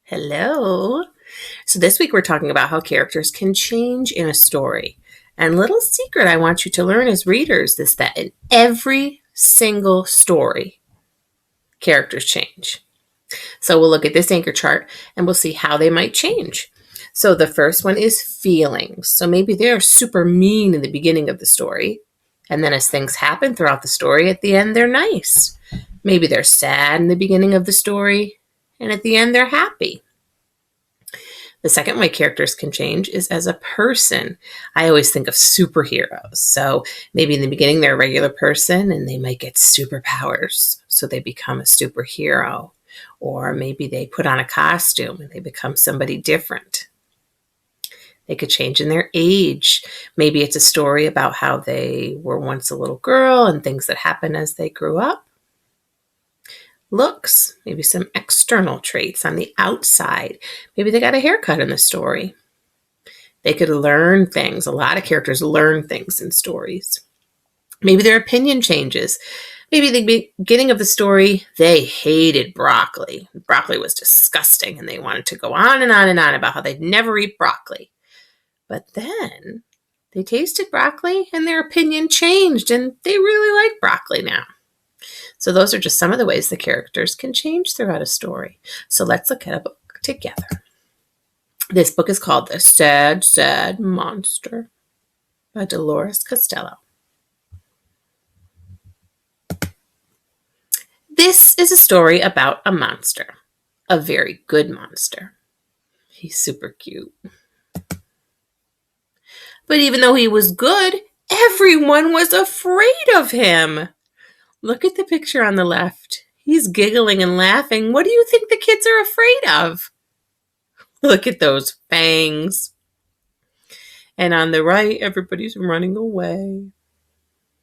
Hello. So this week we're talking about how characters can change in a story. And little secret I want you to learn as readers is that in every single story, characters change. So we'll look at this anchor chart and we'll see how they might change. So the first one is feelings. So maybe they're super mean in the beginning of the story. And then as things happen throughout the story, at the end, they're nice. Maybe they're sad in the beginning of the story, and at the end, they're happy. The second way characters can change is as a person. I always think of superheroes. So maybe in the beginning, they're a regular person and they might get superpowers. So they become a superhero. Or maybe they put on a costume and they become somebody different. They could change in their age. Maybe it's a story about how they were once a little girl and things that happened as they grew up. Looks, maybe some external traits on the outside. Maybe they got a haircut in the story. They could learn things. A lot of characters learn things in stories. Maybe their opinion changes. Maybe at the beginning of the story, they hated broccoli. Broccoli was disgusting, and they wanted to go on and on and on about how they'd never eat broccoli. But then they tasted broccoli, and their opinion changed, and they really like broccoli now. So those are just some of the ways the characters can change throughout a story. So let's look at a book together. This book is called The Sad, Sad Monster by Dolores Costello. This is a story about a monster, a very good monster. He's super cute. But even though he was good, everyone was afraid of him. Look at the picture on the left. He's giggling and laughing. What do you think the kids are afraid of? Look at those fangs. And on the right, everybody's running away.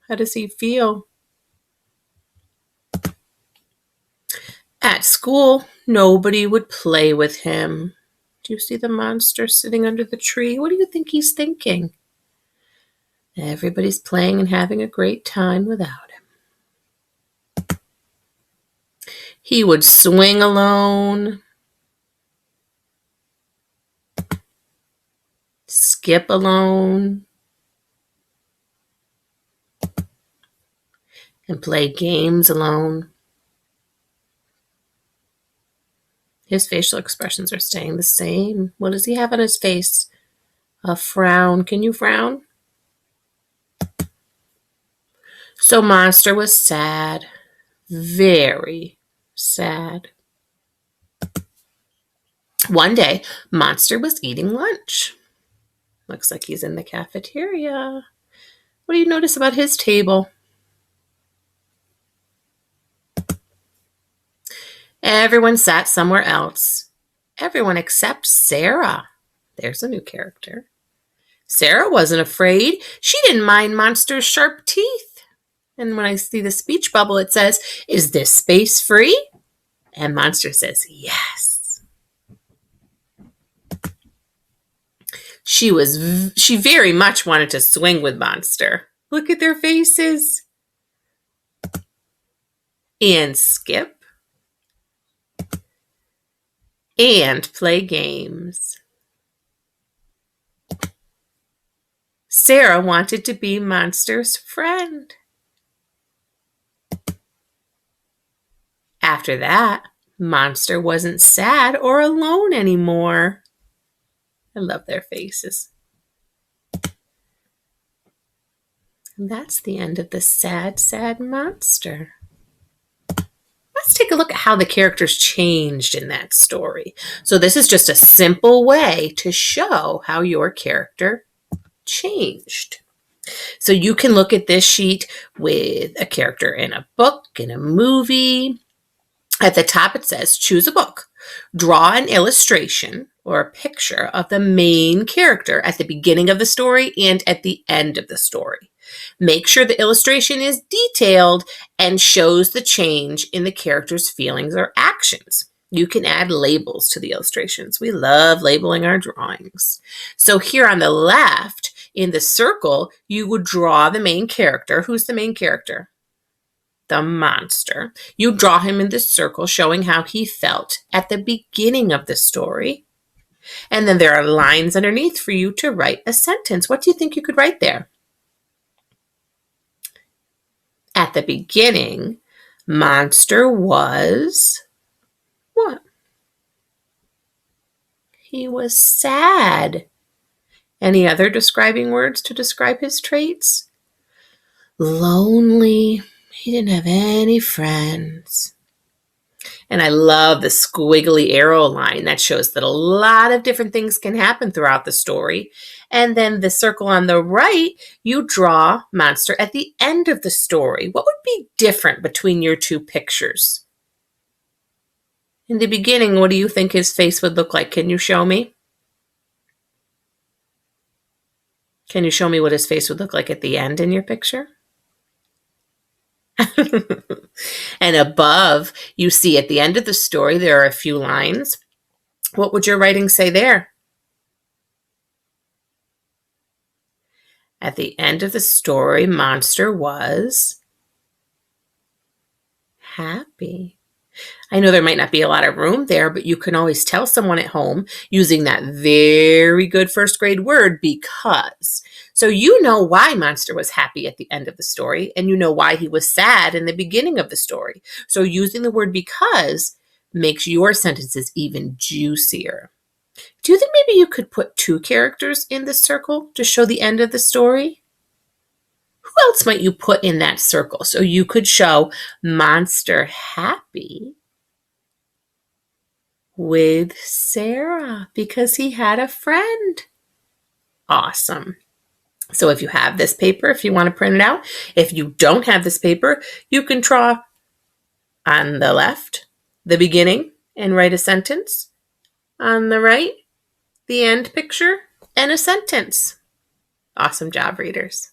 How does he feel? At school, nobody would play with him. Do you see the monster sitting under the tree? What do you think he's thinking? Everybody's playing and having a great time without him. He would swing alone, skip alone, and play games alone. His facial expressions are staying the same. What does he have on his face? A frown. Can you frown? So Monster was sad, very sad. One day, Monster was eating lunch. Looks like he's in the cafeteria. What do you notice about his table? Everyone sat somewhere else. Everyone except Sarah. There's a new character. Sarah wasn't afraid. She didn't mind Monster's sharp teeth. And when I see the speech bubble, it says, "Is this space free?" And Monster says, "Yes." She very much wanted to swing with Monster. Look at their faces. And skip. And play games. Sarah wanted to be Monster's friend. After that, Monster wasn't sad or alone anymore. I love their faces. And that's the end of The Sad, Sad Monster. Let's take a look at how the characters changed in that story. So this is just a simple way to show how your character changed. So you can look at this sheet with a character in a book, in a movie. At the top it says, choose a book. Draw an illustration or a picture of the main character at the beginning of the story and at the end of the story. Make sure the illustration is detailed and shows the change in the character's feelings or actions. You can add labels to the illustrations. We love labeling our drawings. So here on the left, in the circle, you would draw the main character. Who's the main character? the monster. You draw him in the circle, showing how he felt at the beginning of the story. And then there are lines underneath for you to write a sentence. What do you think you could write there? At the beginning, monster was what? He was sad. Any other describing words to describe his traits? Lonely. He didn't have any friends. And I love the squiggly arrow line that shows that a lot of different things can happen throughout the story. And then the circle on the right, you draw monster at the end of the story. What would be different between your two pictures? In the beginning, what do you think his face would look like? Can you show me? Can you show me what his face would look like at the end in your picture? And above, you see at the end of the story, there are a few lines. What would your writing say there? At the end of the story, monster was happy. I know there might not be a lot of room there, but you can always tell someone at home using that very good first grade word, because. So you know why monster was happy at the end of the story, and you know why he was sad in the beginning of the story. So using the word because makes your sentences even juicier. Do you think maybe you could put two characters in the circle to show the end of the story? Who else might you put in that circle? So you could show monster happy with Sarah because he had a friend. Awesome. So if you have this paper, if you want to print it out, if you don't have this paper, you can draw on the left the beginning and write a sentence. On the right, the end picture and a sentence. Awesome job, readers.